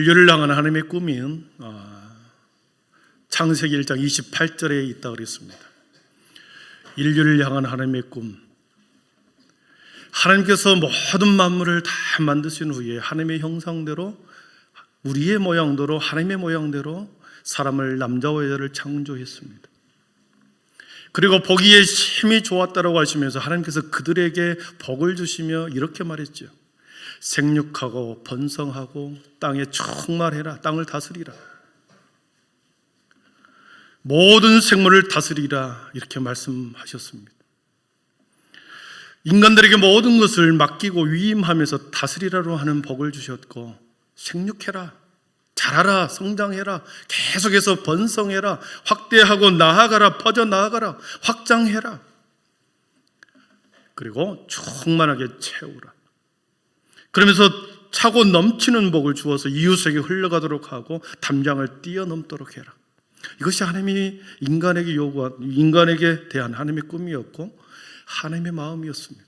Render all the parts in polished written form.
인류를 향한 하나님의 꿈은 창세기 1장 28절에 있다고 그랬습니다. 인류를 향한 하나님의 꿈, 하나님께서 모든 만물을 다 만드신 후에 하나님의 형상대로, 우리의 모양대로, 하나님의 모양대로 사람을, 남자와 여자를 창조했습니다. 그리고 보기에 심히 좋았다라고 하시면서 하나님께서 그들에게 복을 주시며 이렇게 말했죠. 생육하고 번성하고 땅에 충만해라. 땅을 다스리라. 모든 생물을 다스리라. 이렇게 말씀하셨습니다. 인간들에게 모든 것을 맡기고 위임하면서 다스리라로 하는 복을 주셨고, 생육해라, 자라라, 성장해라, 계속해서 번성해라, 확대하고 나아가라, 퍼져나아가라, 확장해라, 그리고 충만하게 채우라. 그러면서 차고 넘치는 복을 주어서 이웃에게 흘러가도록 하고 담장을 뛰어넘도록 해라. 이것이 하나님이 인간에게 요구한, 인간에게 대한 하나님의 꿈이었고 하나님의 마음이었습니다.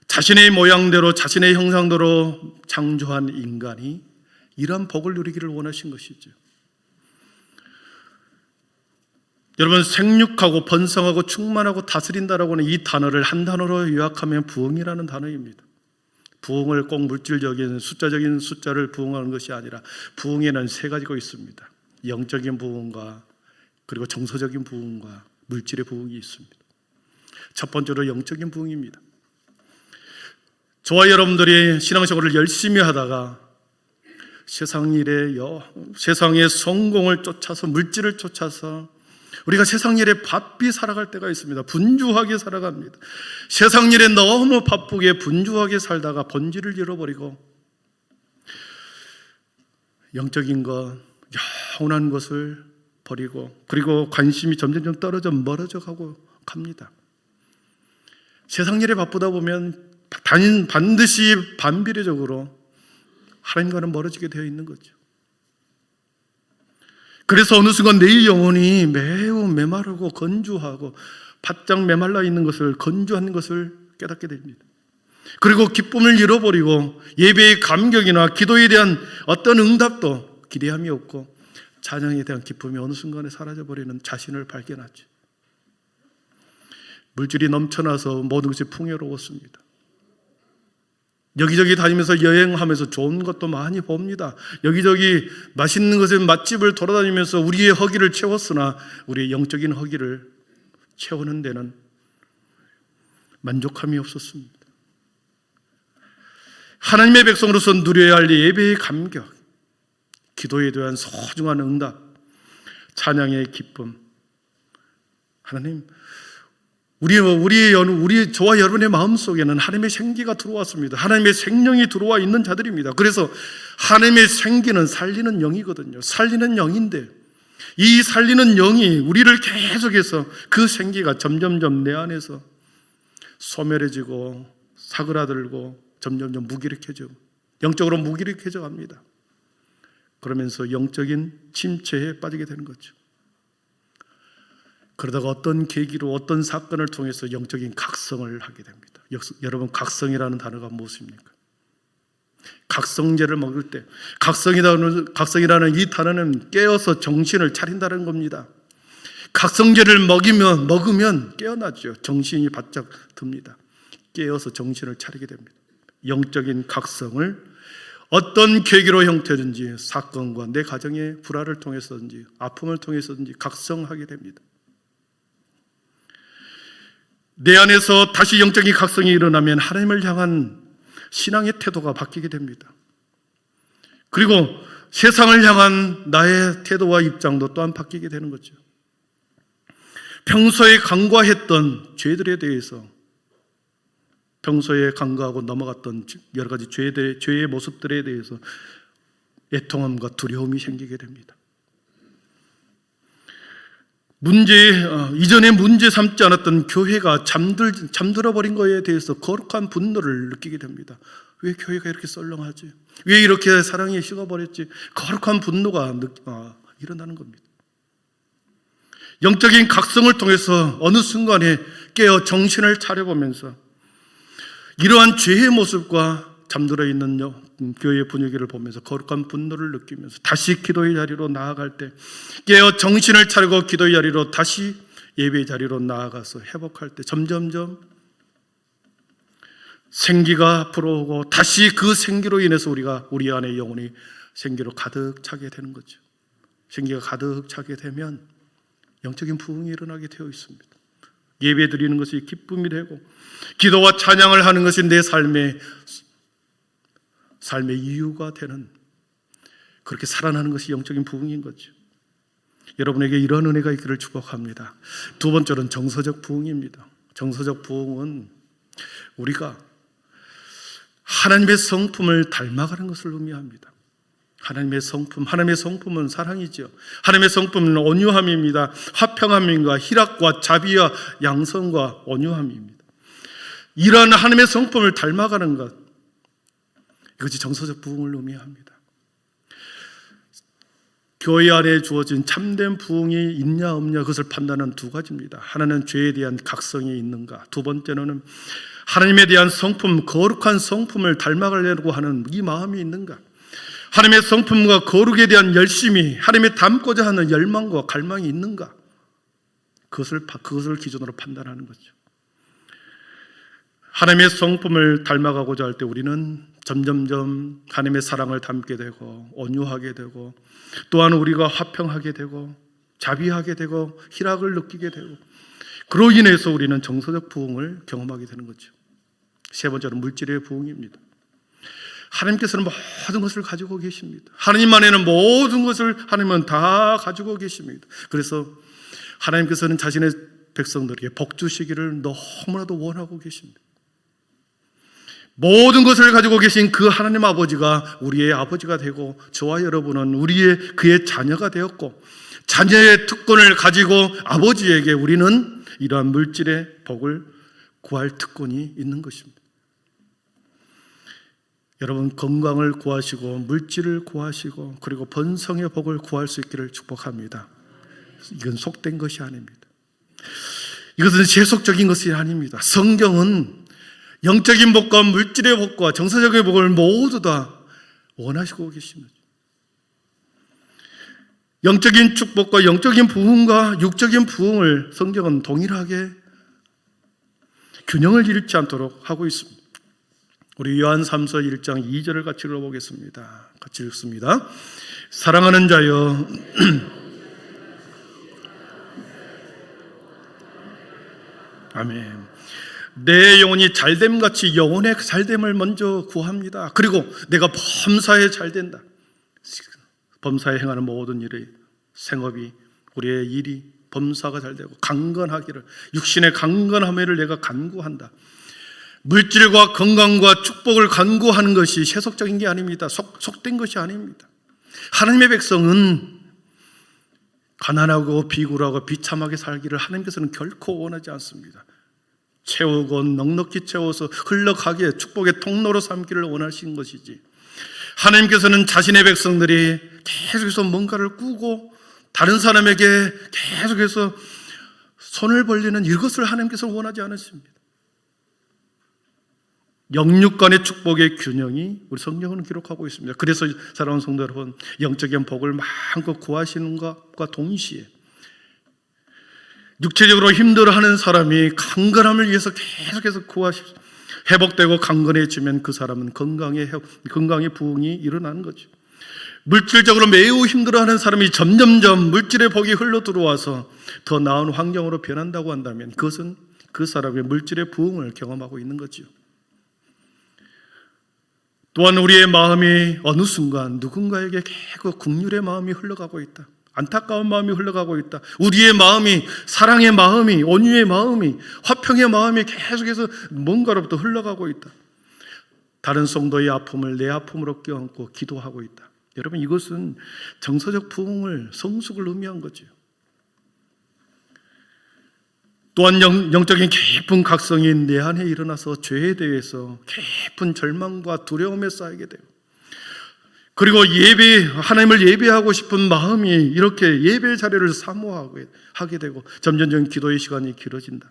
자신의 모양대로, 자신의 형상대로 창조한 인간이 이러한 복을 누리기를 원하신 것이죠. 여러분, 생육하고 번성하고 충만하고 다스린다라고 하는 이 단어를 한 단어로 요약하면 부흥이라는 단어입니다. 부흥을 꼭 물질적인 숫자적인 숫자를 부흥하는 것이 아니라 부흥에는 세 가지가 있습니다. 영적인 부흥과 그리고 정서적인 부흥과 물질의 부흥이 있습니다. 첫 번째로 영적인 부흥입니다. 저와 여러분들이 신앙생활을 열심히 하다가 세상의 성공을 쫓아서, 물질을 쫓아서 우리가 세상 일에 바삐 살아갈 때가 있습니다. 분주하게 살아갑니다. 세상 일에 너무 바쁘게 분주하게 살다가 본질을 잃어버리고 영적인 것, 영원한 것을 버리고, 그리고 관심이 점점 떨어져 멀어져 가고 갑니다. 세상 일에 바쁘다 보면 반드시 반비례적으로 하나님과는 멀어지게 되어 있는 거죠. 그래서 어느 순간 내 영혼이 매우 메마르고 건조하고 바짝 메말라 있는 것을, 건조한 것을 깨닫게 됩니다. 그리고 기쁨을 잃어버리고 예배의 감격이나 기도에 대한 어떤 응답도 기대함이 없고 찬양에 대한 기쁨이 어느 순간에 사라져버리는 자신을 발견하죠. 물질이 넘쳐나서 모든 것이 풍요로웠습니다. 여기저기 다니면서 여행하면서 좋은 것도 많이 봅니다. 여기저기 맛있는 것의 맛집을 돌아다니면서 우리의 허기를 채웠으나 우리의 영적인 허기를 채우는 데는 만족함이 없었습니다. 하나님의 백성으로서 누려야 할 예배의 감격, 기도에 대한 소중한 응답, 찬양의 기쁨, 하나님, 저와 여러분의 마음속에는 하나님의 생기가 들어왔습니다. 하나님의 생명이 들어와 있는 자들입니다. 그래서 하나님의 생기는 살리는 영이거든요. 살리는 영인데 이 살리는 영이 우리를 계속해서 그 생기가 점점점 내 안에서 소멸해지고 사그라들고 점점점 무기력해져, 영적으로 무기력해져 갑니다. 그러면서 영적인 침체에 빠지게 되는 거죠. 그러다가 어떤 계기로, 어떤 사건을 통해서 영적인 각성을 하게 됩니다. 여러분, 각성이라는 단어가 무엇입니까? 각성제를 먹을 때, 각성이라는 이 단어는 깨어서 정신을 차린다는 겁니다. 각성제를 먹으면 깨어나죠. 정신이 바짝 듭니다. 깨어서 정신을 차리게 됩니다. 영적인 각성을 어떤 계기로 형태든지, 사건과 내 가정의 불화를 통해서든지 아픔을 통해서든지 각성하게 됩니다. 내 안에서 다시 영적인 각성이 일어나면 하나님을 향한 신앙의 태도가 바뀌게 됩니다. 그리고 세상을 향한 나의 태도와 입장도 또한 바뀌게 되는 거죠. 평소에 간과했던 죄들에 대해서, 평소에 간과하고 넘어갔던 여러 가지 죄의 모습들에 대해서 애통함과 두려움이 생기게 됩니다. 이전에 문제 삼지 않았던 교회가 잠들어버린 것에 대해서 거룩한 분노를 느끼게 됩니다. 왜 교회가 이렇게 썰렁하지? 왜 이렇게 사랑이 식어버렸지? 거룩한 분노가 일어나는 겁니다. 영적인 각성을 통해서 어느 순간에 깨어 정신을 차려보면서 이러한 죄의 모습과 잠들어 있는 교회의 분위기를 보면서 거룩한 분노를 느끼면서 다시 기도의 자리로 나아갈 때 깨어 정신을 차리고 기도의 자리로 다시 예배의 자리로 나아가서 회복할 때 점점점 생기가 불어오고 다시 그 생기로 인해서 우리 안에 영혼이 생기로 가득 차게 되는 거죠. 생기가 가득 차게 되면 영적인 부흥이 일어나게 되어 있습니다. 예배 드리는 것이 기쁨이 되고 기도와 찬양을 하는 것이 내 삶의 이유가 되는, 그렇게 살아나는 것이 영적인 부흥인 거죠. 여러분에게 이런 은혜가 있기를 축복합니다. 두 번째는 정서적 부흥입니다. 정서적 부흥은 우리가 하나님의 성품을 닮아가는 것을 의미합니다. 하나님의 성품은 사랑이죠. 하나님의 성품은 온유함입니다. 화평함과 희락과 자비와 양성과 온유함입니다. 이러한 하나님의 성품을 닮아가는 것, 이것이 정서적 부흥을 의미합니다. 교회 안에 주어진 참된 부흥이 있냐 없냐, 그것을 판단하는 두 가지입니다. 하나는 죄에 대한 각성이 있는가, 두 번째는 하나님에 대한 성품, 거룩한 성품을 닮아가려고 하는 이 마음이 있는가. 하나님의 성품과 거룩에 대한 열심이, 하나님의 닮고자 하는 열망과 갈망이 있는가, 그것을 기준으로 판단하는 거죠. 하나님의 성품을 닮아가고자 할 때 우리는 점점점 하나님의 사랑을 담게 되고 온유하게 되고, 또한 우리가 화평하게 되고 자비하게 되고 희락을 느끼게 되고, 그로 인해서 우리는 정서적 부흥을 경험하게 되는 거죠. 세 번째는 물질의 부흥입니다. 하나님께서는 모든 것을 가지고 계십니다. 하나님 안에는 모든 것을 하나님은 다 가지고 계십니다. 그래서 하나님께서는 자신의 백성들에게 복 주시기를 너무나도 원하고 계십니다. 모든 것을 가지고 계신 그 하나님 아버지가 우리의 아버지가 되고, 저와 여러분은 그의 자녀가 되었고, 자녀의 특권을 가지고 아버지에게 우리는 이러한 물질의 복을 구할 특권이 있는 것입니다. 여러분, 건강을 구하시고 물질을 구하시고 그리고 번성의 복을 구할 수 있기를 축복합니다. 이건 속된 것이 아닙니다. 이것은 세속적인 것이 아닙니다. 성경은 영적인 복과 물질의 복과 정서적인 복을 모두 다 원하시고 계십니다. 영적인 축복과 영적인 부흥과 육적인 부흥을 성경은 동일하게 균형을 잃지 않도록 하고 있습니다. 우리 요한 3서 1장 2절을 같이 읽어보겠습니다. 같이 읽습니다. 사랑하는 자여, 아멘. 내 영혼이 잘됨같이 영혼의 잘됨을 먼저 구합니다. 그리고 내가 범사에 잘된다. 범사에 행하는 모든 일이, 생업이, 우리의 일이 범사가 잘되고 강건하기를, 육신의 강건함을 내가 간구한다. 물질과 건강과 축복을 간구하는 것이 세속적인 게 아닙니다. 속된 것이 아닙니다. 하나님의 백성은 가난하고 비굴하고 비참하게 살기를 하나님께서는 결코 원하지 않습니다. 채우고 넉넉히 채워서 흘러가게 축복의 통로로 삼기를 원하신 것이지, 하나님께서는 자신의 백성들이 계속해서 뭔가를 꾸고 다른 사람에게 계속해서 손을 벌리는 이것을 하나님께서 원하지 않으십니다. 영육 간의 축복의 균형이 우리 성경은 기록하고 있습니다. 그래서 사랑하는 성도 여러분, 영적인 복을 마음껏 구하시는 것과 동시에 육체적으로 힘들어하는 사람이 강건함을 위해서 계속해서 구하십시오. 회복되고 강건해지면 그 사람은 건강의 부흥이 일어나는 거죠. 물질적으로 매우 힘들어하는 사람이 점점점 물질의 복이 흘러 들어와서 더 나은 환경으로 변한다고 한다면 그것은 그 사람의 물질의 부흥을 경험하고 있는 거죠. 또한 우리의 마음이 어느 순간 누군가에게 계속 긍휼의 마음이 흘러가고 있다, 안타까운 마음이 흘러가고 있다, 우리의 마음이, 사랑의 마음이, 온유의 마음이, 화평의 마음이 계속해서 뭔가로부터 흘러가고 있다, 다른 성도의 아픔을 내 아픔으로 껴안고 기도하고 있다. 여러분, 이것은 정서적 부흥을, 성숙을 의미한 거죠. 또한 영적인 깊은 각성이 내 안에 일어나서 죄에 대해서 깊은 절망과 두려움에 쌓이게 돼요. 그리고 하나님을 예배하고 싶은 마음이 이렇게 예배의 자리를 사모하게 되고 점점점 기도의 시간이 길어진다.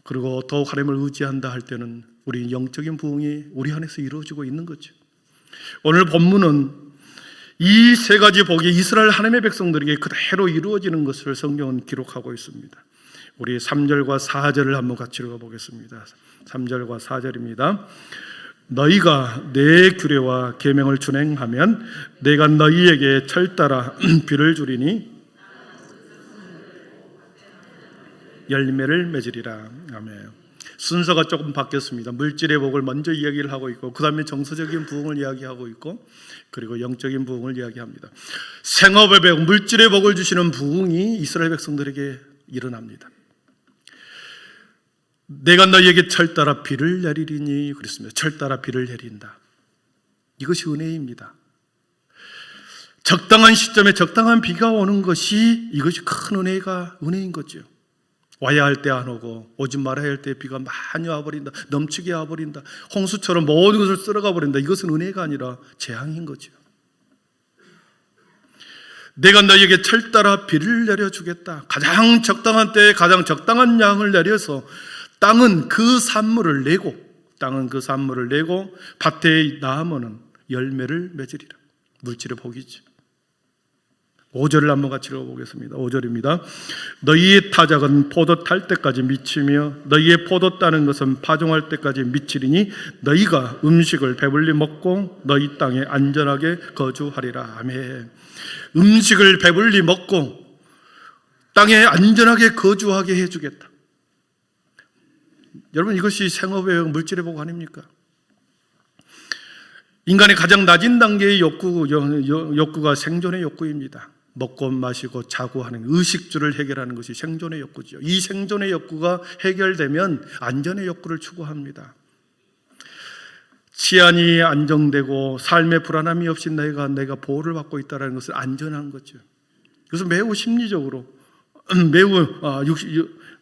그리고 더욱 하나님을 의지한다 할 때는 우리 영적인 부흥이 우리 안에서 이루어지고 있는 거죠. 오늘 본문은 이 세 가지 복이 이스라엘 하나님의 백성들에게 그대로 이루어지는 것을 성경은 기록하고 있습니다. 우리 3절과 4절을 한번 같이 읽어보겠습니다. 3절과 4절입니다. 너희가 내 규례와 계명을 준행하면 내가 너희에게 철따라 비를 주리니 열매를 맺으리라. 아멘. 순서가 조금 바뀌었습니다. 물질의 복을 먼저 이야기를 하고 있고, 그 다음에 정서적인 부흥을 이야기하고 있고, 그리고 영적인 부흥을 이야기합니다. 생업의 복, 물질의 복을 주시는 부흥이 이스라엘 백성들에게 일어납니다. 내가 너희에게 철따라 비를 내리리니 그랬습니다. 철따라 비를 내린다. 이것이 은혜입니다. 적당한 시점에 적당한 비가 오는 것이, 이것이 큰 은혜인 거죠. 와야 할 때 안 오고 오지 말아야 할 때 비가 많이 와버린다, 넘치게 와버린다, 홍수처럼 모든 것을 쓸어가 버린다. 이것은 은혜가 아니라 재앙인 거죠. 내가 너희에게 철따라 비를 내려주겠다. 가장 적당한 때에 가장 적당한 양을 내려서 땅은 그 산물을 내고 밭에 나무는 열매를 맺으리라. 물질의 복이지. 5절을 한번 같이 읽어보겠습니다. 5절입니다. 너희의 타작은 포도 탈 때까지 미치며 너희의 포도 따는 것은 파종할 때까지 미치리니 너희가 음식을 배불리 먹고 너희 땅에 안전하게 거주하리라. 아멘. 음식을 배불리 먹고 땅에 안전하게 거주하게 해주겠다. 여러분, 이것이 생업의 물질의 복 아닙니까? 인간의 가장 낮은 단계의 욕구가 생존의 욕구입니다. 먹고 마시고 자고 하는 의식주를 해결하는 것이 생존의 욕구죠. 이 생존의 욕구가 해결되면 안전의 욕구를 추구합니다. 치안이 안정되고 삶의 불안함이 없이 내가 보호를 받고 있다는 것을 안전한 거죠. 그래서 매우 심리적으로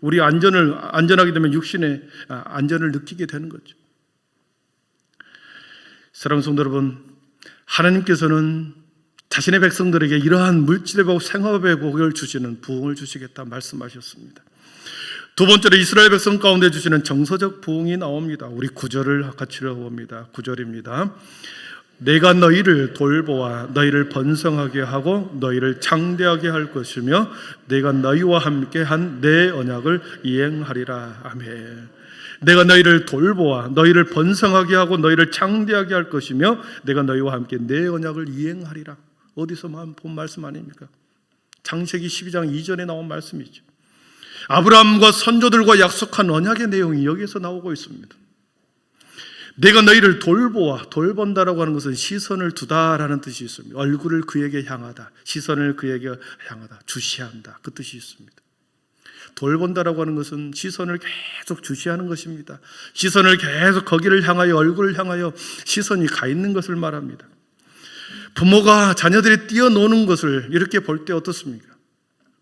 우리 안전하게 되면 육신의 안전을 느끼게 되는 거죠. 사랑하는 성도 여러분, 하나님께서는 자신의 백성들에게 이러한 물질의 복, 생업의 복을 주시는 부흥을 주시겠다 말씀하셨습니다. 두 번째로 이스라엘 백성 가운데 주시는 정서적 부흥이 나옵니다. 우리 9절을 같이 읽어봅니다. 9절입니다. 내가 너희를 돌보아 너희를 번성하게 하고 너희를 창대하게 할 것이며 내가 너희와 함께 한 내 언약을 이행하리라. 아멘. 내가 너희를 돌보아 너희를 번성하게 하고 너희를 창대하게 할 것이며 내가 너희와 함께 내 언약을 이행하리라. 어디서만 본 말씀 아닙니까? 창세기 12장 이전에 나온 말씀이죠. 아브라함과 선조들과 약속한 언약의 내용이 여기에서 나오고 있습니다. 내가 너희를 돌본다라고 하는 것은 시선을 두다라는 뜻이 있습니다. 얼굴을 그에게 향하다, 시선을 그에게 향하다, 주시한다, 그 뜻이 있습니다. 돌본다라고 하는 것은 시선을 계속 주시하는 것입니다. 시선을 계속 거기를 향하여, 얼굴을 향하여 시선이 가 있는 것을 말합니다. 부모가 자녀들이 뛰어노는 것을 이렇게 볼 때 어떻습니까?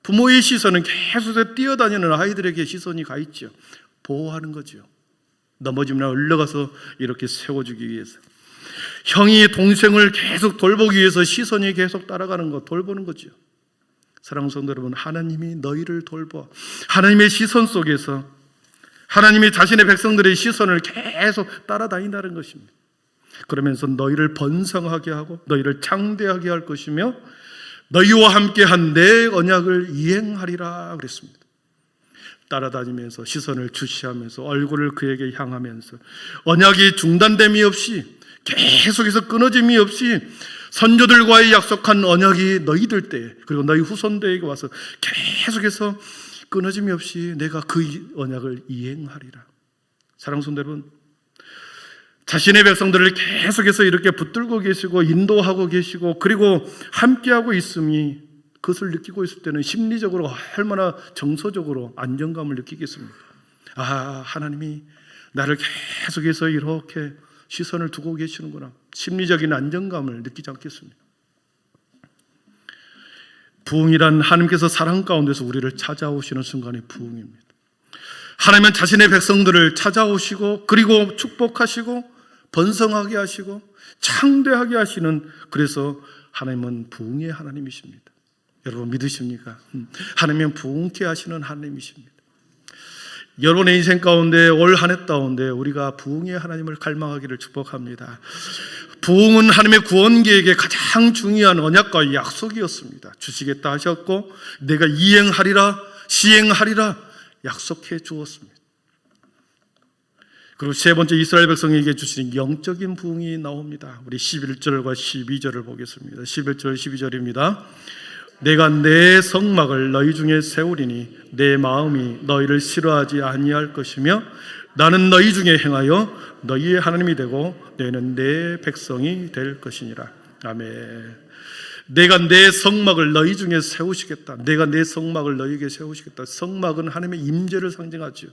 부모의 시선은 계속 뛰어다니는 아이들에게 시선이 가 있죠. 보호하는 거죠. 넘어지면 올라가서 이렇게 세워주기 위해서. 형이 동생을 계속 돌보기 위해서 시선이 계속 따라가는 것, 돌보는 거죠. 사랑하는 성도 여러분, 하나님이 너희를 돌보, 하나님의 시선 속에서 하나님이 자신의 백성들의 시선을 계속 따라다닌다는 것입니다. 그러면서 너희를 번성하게 하고 너희를 창대하게 할 것이며 너희와 함께 한 내 언약을 이행하리라 그랬습니다. 따라다니면서 시선을 주시하면서 얼굴을 그에게 향하면서 언약이 중단됨이 없이 계속해서 끊어짐이 없이 선조들과의 약속한 언약이 너희들 때 그리고 너희 후손들에게 와서 계속해서 끊어짐이 없이 내가 그 언약을 이행하리라. 사랑하는 성도 여러분, 자신의 백성들을 계속해서 이렇게 붙들고 계시고 인도하고 계시고 그리고 함께하고 있음이, 그것을 느끼고 있을 때는 심리적으로 얼마나 정서적으로 안정감을 느끼겠습니까? 아, 하나님이 나를 계속해서 이렇게 시선을 두고 계시는구나. 심리적인 안정감을 느끼지 않겠습니까? 부흥이란 하나님께서 사랑 가운데서 우리를 찾아오시는 순간이 부흥입니다. 하나님은 자신의 백성들을 찾아오시고 그리고 축복하시고 번성하게 하시고 창대하게 하시는, 그래서 하나님은 부흥의 여러분의 인생 가운데 올 한 해 가운데 우리가 부흥의 하나님을 갈망하기를 축복합니다. 부흥은 하나님의 구원 계획의 가장 중요한 언약과 약속이었습니다. 주시겠다 하셨고 내가 이행하리라 시행하리라 약속해 주었습니다. 그리고 세 번째 이스라엘 백성에게 주시는 영적인 부흥이 나옵니다. 우리 11절과 12절을 보겠습니다. 11절 12절입니다. 내가 내 성막을 너희 중에 세우리니 내 마음이 너희를 싫어하지 아니할 것이며 나는 너희 중에 행하여 너희의 하나님이 되고 너희는 내 백성이 될 것이니라. 아멘. 내가 내 성막을 너희 중에 세우시겠다. 내가 내 성막을 너희에게 세우시겠다. 성막은 하나님의 임재를 상징하죠.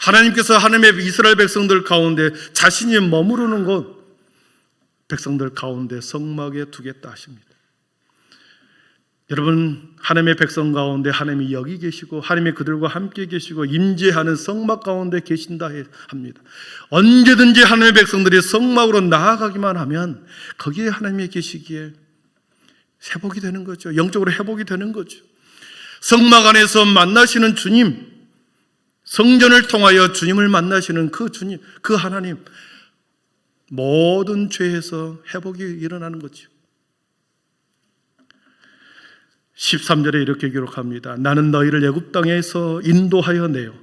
하나님께서 하나님의 이스라엘 백성들 가운데 자신이 머무르는 곳 백성들 가운데 성막에 두겠다 하십니다. 여러분, 하나님의 백성 가운데 하나님이 여기 계시고 하나님이 그들과 함께 계시고 임재하는 성막 가운데 계신다 합니다. 언제든지 하나님의 백성들이 성막으로 나아가기만 하면 거기에 하나님이 계시기에 회복이 되는 거죠. 영적으로 회복이 되는 거죠. 성막 안에서 만나시는 주님, 성전을 통하여 주님을 만나시는 그 주님, 그 하나님, 모든 죄에서 회복이 일어나는 거죠. 13절에 이렇게 기록합니다. 나는 너희를 애굽 땅에서 인도하여 내어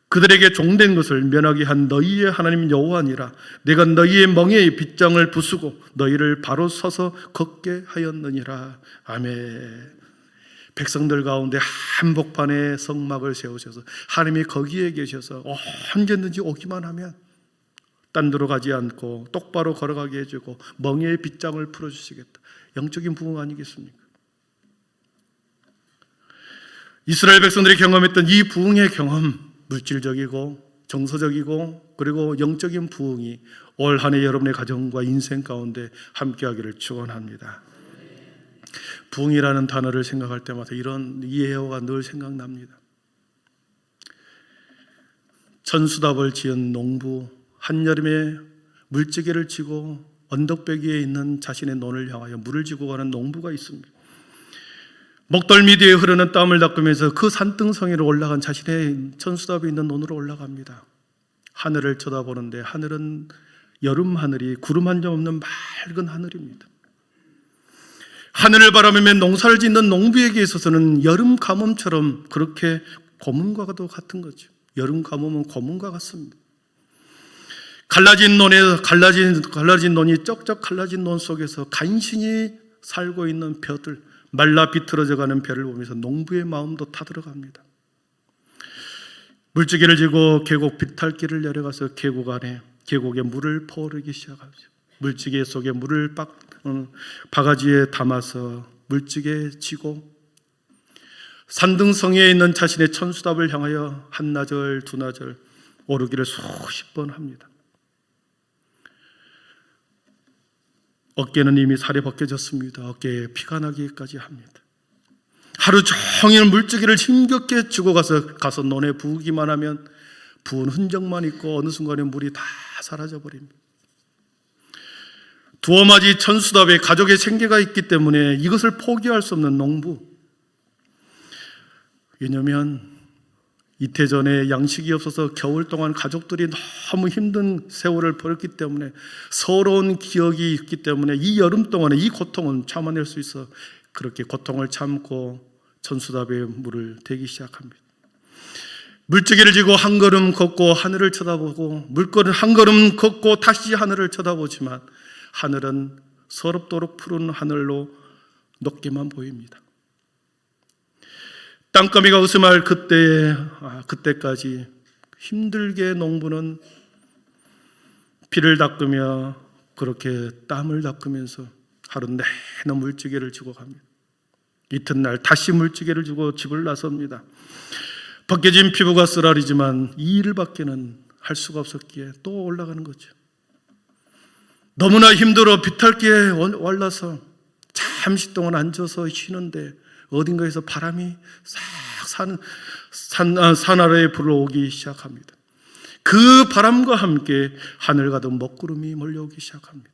그들에게 종된 것을 면하게 한 너희의 하나님 여호와니라. 내가 너희의 멍에의 빗장을 부수고 너희를 바로 서서 걷게 하였느니라. 아멘. 백성들 가운데 한복판에 성막을 세우셔서 하나님이 거기에 계셔서 언제든지 오기만 하면 딴 데로 가지 않고 똑바로 걸어가게 해주고 멍에의 빗장을 풀어주시겠다. 영적인 부흥 아니겠습니까? 이스라엘 백성들이 경험했던 이 부흥의 경험, 물질적이고 정서적이고 그리고 영적인 부흥이 올 한 해 여러분의 가정과 인생 가운데 함께하기를 축원합니다. 부흥이라는 단어를 생각할 때마다 이런 예어가 늘 생각납니다. 천수답을 지은 농부, 한여름에 물지개를 치고 언덕배기에 있는 자신의 논을 향하여 물을 지고 가는 농부가 있습니다. 목덜미 뒤에 흐르는 땀을 닦으면서 그 산등성이로 올라간 자신의 천수답이 있는 논으로 올라갑니다. 하늘을 쳐다보는데 하늘은 여름 하늘이 구름 한 점 없는 맑은 하늘입니다. 하늘을 바라보며 농사를 짓는 농부에게 있어서는 여름 가뭄처럼 그렇게 고문과도 같은 거죠. 여름 가뭄은 고문과 같습니다. 갈라진 논이 쩍쩍 갈라진 논 속에서 간신히 살고 있는 벼들, 말라 비틀어져가는 벼를 보면서 농부의 마음도 타들어갑니다. 물지개를 지고 계곡 비탈길을 내려가서 계곡에 물을 퍼오르기 시작하죠. 물지개 속에 물을 바가지에 담아서 물지개에 지고 산등성에 있는 자신의 천수답을 향하여 한나절 두나절 오르기를 수십 번 합니다. 어깨는 이미 살이 벗겨졌습니다. 어깨에 피가 나기까지 합니다. 하루 종일 물지개를 힘겹게 쥐고 가서 논에 부으기만 하면 부은 흔적만 있고 어느 순간에 물이 다 사라져 버립니다. 두어 마디 천수답에 가족의 생계가 있기 때문에 이것을 포기할 수 없는 농부. 왜냐하면 이태 전에 양식이 없어서 겨울 동안 가족들이 너무 힘든 세월을 보냈기 때문에 서러운 기억이 있기 때문에 이 여름 동안에 이 고통은 참아낼 수 있어 그렇게 고통을 참고 천수답에 물을 대기 시작합니다. 물지개를 지고 한 걸음 걷고 하늘을 쳐다보고 한 걸음 걷고 다시 하늘을 쳐다보지만 하늘은 서럽도록 푸른 하늘로 높게만 보입니다. 땅거미가 웃음할 그때까지 힘들게 농부는 피를 닦으며 그렇게 땀을 닦으면서 하루 내내 물지개를 지고 갑니다. 이튿날 다시 물지개를 지고 집을 나섭니다. 벗겨진 피부가 쓰라리지만 이 일밖에는 할 수가 없었기에 또 올라가는 거죠. 너무나 힘들어 비탈길에 올라서 잠시 동안 앉아서 쉬는데 어딘가에서 바람이 싹 산 아래에 불어오기 시작합니다. 그 바람과 함께 하늘 가득 먹구름이 몰려오기 시작합니다.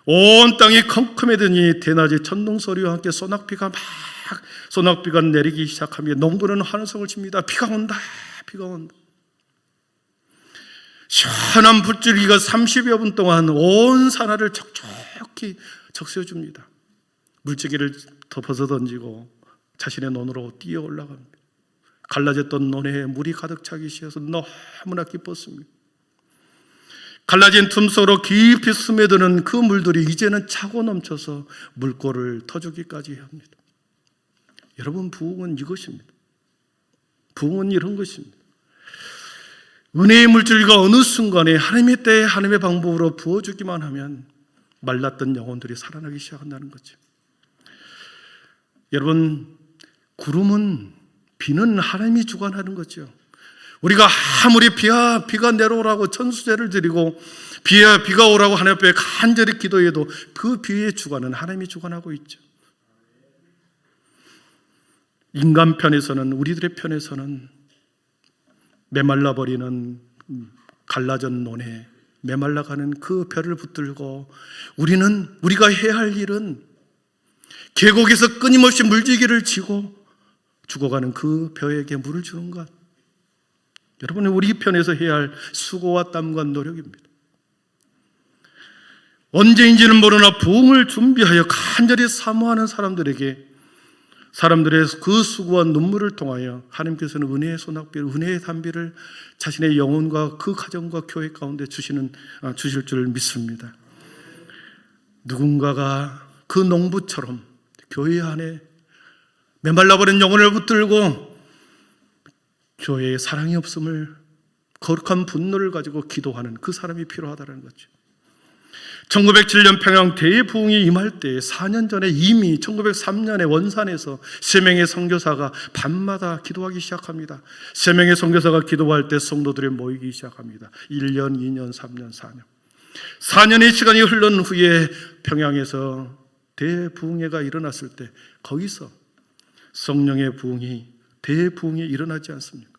온 땅이 컴컴해더니 대낮에 천둥 소리와 함께 소낙비가 막 소낙비가 내리기 시작하며 농부는 환호성을 칩니다. 비가 온다, 비가 온다. 시원한 붓줄기가 30여 분 동안 온 산하를 촉촉히 적셔줍니다. 물질기를 덮어서 던지고 자신의 논으로 뛰어 올라갑니다. 갈라졌던 논에 물이 가득 차기 시작해서 너무나 기뻤습니다. 갈라진 틈 속으로 깊이 스며드는 그 물들이 이제는 차고 넘쳐서 물꼬를 터주기까지 합니다. 여러분, 부흥은 이것입니다. 부흥은 이런 것입니다. 은혜의 물줄기가 어느 순간에 하나님의 때에 하나님의 방법으로 부어주기만 하면 말랐던 영혼들이 살아나기 시작한다는 거죠. 여러분, 구름은, 비는 하나님이 주관하는 거죠. 우리가 아무리 비가 내려오라고 천수제를 드리고 비가 오라고 하나님 앞에 간절히 기도해도 그 비의 주관은 하나님이 주관하고 있죠. 인간 편에서는, 우리들의 편에서는 메말라버리는 갈라진 논에 메말라가는 그 벼를 붙들고 우리가 해야 할 일은 계곡에서 끊임없이 물지기를 지고 죽어가는 그 벼에게 물을 주는 것. 여러분, 우리 편에서 해야 할 수고와 땀과 노력입니다. 언제인지는 모르나 부흥을 준비하여 간절히 사모하는 사람들의 그 수고와 눈물을 통하여 하나님께서는 은혜의 소낙비를, 은혜의 단비를 자신의 영혼과 그 가정과 교회 가운데 주실 줄 믿습니다. 누군가가 그 농부처럼 교회 안에 메말라버린 영혼을 붙들고 교회에 사랑이 없음을, 거룩한 분노를 가지고 기도하는 그 사람이 필요하다는 거죠. 1907년 평양 대부흥이 임할 때 4년 전에 이미 1903년에 원산에서 3명의 선교사가 밤마다 기도하기 시작합니다. 3명의 선교사가 기도할 때 성도들이 모이기 시작합니다. 1년, 2년, 3년, 4년. 4년의 시간이 흐른 후에 평양에서 대부흥회가 일어났을 때 거기서 성령의 부흥이, 대부흥이 일어나지 않습니까?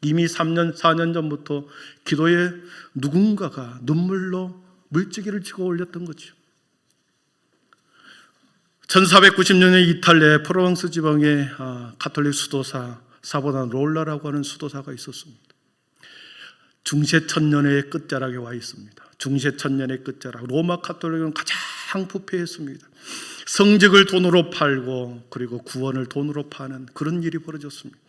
이미 3년, 4년 전부터 기도에 누군가가 눈물로 물지기를 지고 올렸던 거죠. 1490년에 이탈리아 프로방스 지방에 가톨릭 수도사 사보나 롤라라고 하는 수도사가 있었습니다. 중세 천년의 끝자락에 와 있습니다. 중세 천년의 끝자락. 로마 가톨릭은 가장 부패했습니다. 성직을 돈으로 팔고 그리고 구원을 돈으로 파는 그런 일이 벌어졌습니다.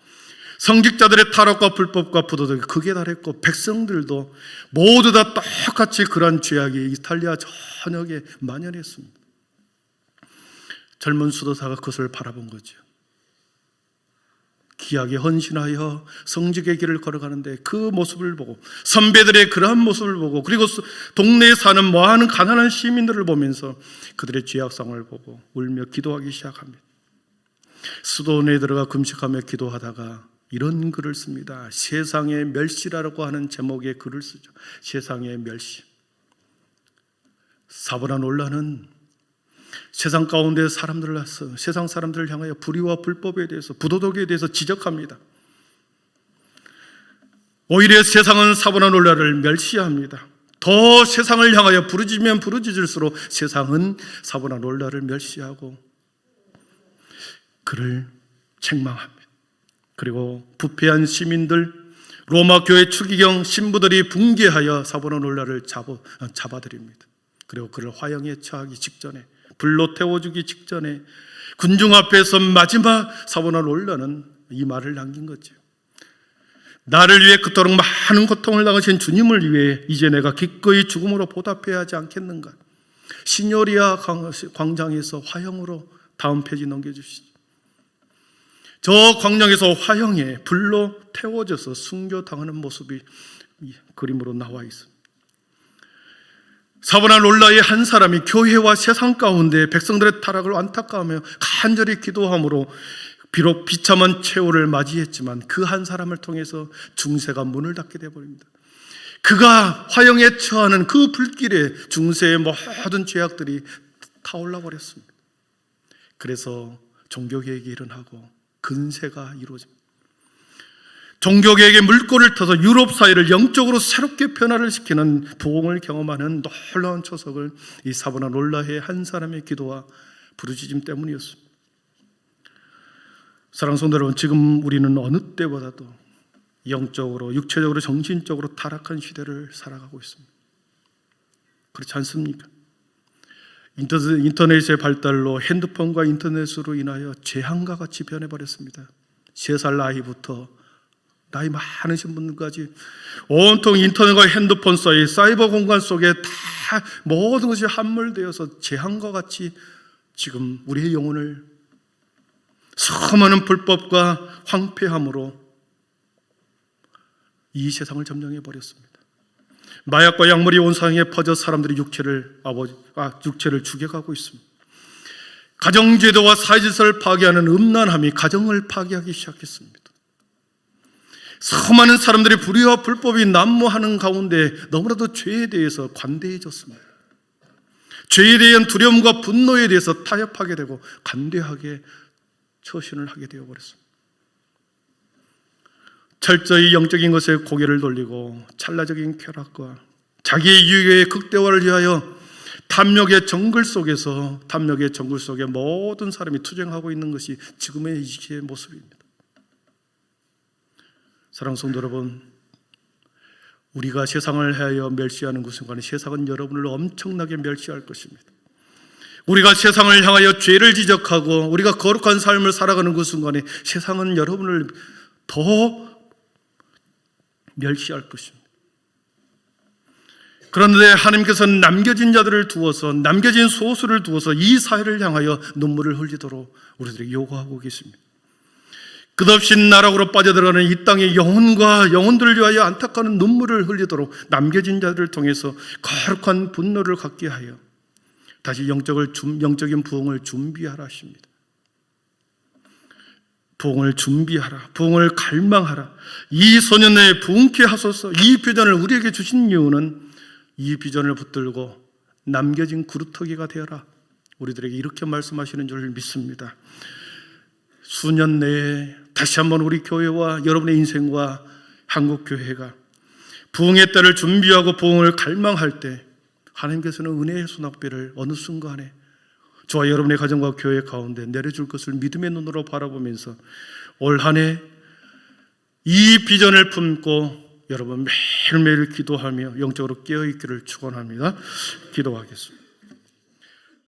성직자들의 타락과 불법과 부도덕이 극에 달했고 백성들도 모두 다 똑같이 그러한 죄악이 이탈리아 전역에 만연했습니다. 젊은 수도사가 그것을 바라본 거죠. 기약에 헌신하여 성직의 길을 걸어가는데 그 모습을 보고, 선배들의 그러한 모습을 보고, 그리고 동네에 사는 많은 가난한 시민들을 보면서 그들의 죄악상을 보고 울며 기도하기 시작합니다. 수도원에 들어가 금식하며 기도하다가 이런 글을 씁니다. 세상의 멸시라고 하는 제목의 글을 쓰죠. 세상의 멸시. 사보나롤라는 세상 가운데 사람들을 낳아서 세상 사람들을 향하여 불의와 불법에 대해서, 부도덕에 대해서 지적합니다. 오히려 세상은 사보나롤라를 멸시합니다. 더 세상을 향하여 부르짖으면 부르짖을수록 세상은 사보나롤라를 멸시하고 그를 책망합니다. 그리고 부패한 시민들, 로마 교회 추기경 신부들이 붕괴하여 사보나롤라를 잡아들입니다. 그리고 그를 화형에 처하기 직전에, 불로 태워주기 직전에 군중 앞에서 마지막 사보나롤라는 이 말을 남긴 거죠. 나를 위해 그토록 많은 고통을 당하신 주님을 위해 이제 내가 기꺼이 죽음으로 보답해야 하지 않겠는가. 시뇨리아 광장에서 화형으로, 다음 페이지 넘겨주시죠. 저 광장에서 화형에 불로 태워져서 순교당하는 모습이 그림으로 나와 있습니다. 사보나롤라의 한 사람이 교회와 세상 가운데 백성들의 타락을 안타까워하며 간절히 기도함으로 비록 비참한 최후를 맞이했지만 그 한 사람을 통해서 중세가 문을 닫게 되어버립니다. 그가 화형에 처하는 그 불길에 중세의 모든 죄악들이 타올라 버렸습니다. 그래서 종교개혁이 일어나고 근세가 이루어집니다. 종교개혁의 물꼬를 터서 유럽 사회를 영적으로 새롭게 변화를 시키는 부흥을 경험하는 놀라운 초석을 이 사보나롤라의 한 사람의 기도와 부르짖음 때문이었습니다. 사랑하는 성도 여러분, 지금 우리는 어느 때보다도 영적으로, 육체적으로, 정신적으로 타락한 시대를 살아가고 있습니다. 그렇지 않습니까? 인터넷의 발달로, 핸드폰과 인터넷으로 인하여 재앙과 같이 변해버렸습니다. 3살 나이부터 나이 많으신 분들까지 온통 인터넷과 핸드폰 사이, 사이버 공간 속에 다 모든 것이 함몰되어서 재앙과 같이 지금 우리의 영혼을 수많은 불법과 황폐함으로 이 세상을 점령해 버렸습니다. 마약과 약물이 온 세상에 퍼져 사람들이 육체를 죽여가고 있습니다. 가정제도와 사회질서를 파괴하는 음란함이 가정을 파괴하기 시작했습니다. 수많은 사람들이 불의와 불법이 난무하는 가운데 너무나도 죄에 대해서 관대해졌습니다. 죄에 대한 두려움과 분노에 대해서 타협하게 되고 관대하게 처신을 하게 되어버렸습니다. 철저히 영적인 것에 고개를 돌리고 찰나적인 쾌락과 자기의 유익의 극대화를 위하여 탐욕의 정글 속에 모든 사람이 투쟁하고 있는 것이 지금의 이 시대의 모습입니다. 사랑하는 성도 여러분, 우리가 세상을 향하여 멸시하는 그 순간에 세상은 여러분을 엄청나게 멸시할 것입니다. 우리가 세상을 향하여 죄를 지적하고 우리가 거룩한 삶을 살아가는 그 순간에 세상은 여러분을 더 멸시할 것입니다. 그런데 하나님께서는 남겨진 자들을 두어서, 남겨진 소수를 두어서 이 사회를 향하여 눈물을 흘리도록 우리들에게 요구하고 계십니다. 끝없이 나락으로 빠져들어가는 이 땅의 영혼과 영혼들을 위하여 안타까운 눈물을 흘리도록 남겨진 자들을 통해서 거룩한 분노를 갖게 하여 다시 영적인 부흥을 준비하라 하십니다. 부흥을 준비하라, 부흥을 갈망하라. 이 소년의 부흥케 하소서. 이 비전을 우리에게 주신 이유는 이 비전을 붙들고 남겨진 그루터기가 되어라. 우리들에게 이렇게 말씀하시는 줄 믿습니다. 수년 내에 다시 한번 우리 교회와 여러분의 인생과 한국교회가 부흥의 때를 준비하고 부흥을 갈망할 때 하나님께서는 은혜의 수납비를 어느 순간에 저와 여러분의 가정과 교회 가운데 내려줄 것을 믿음의 눈으로 바라보면서 올 한 해 이 비전을 품고 여러분 매일매일 기도하며 영적으로 깨어있기를 축원합니다. 기도하겠습니다.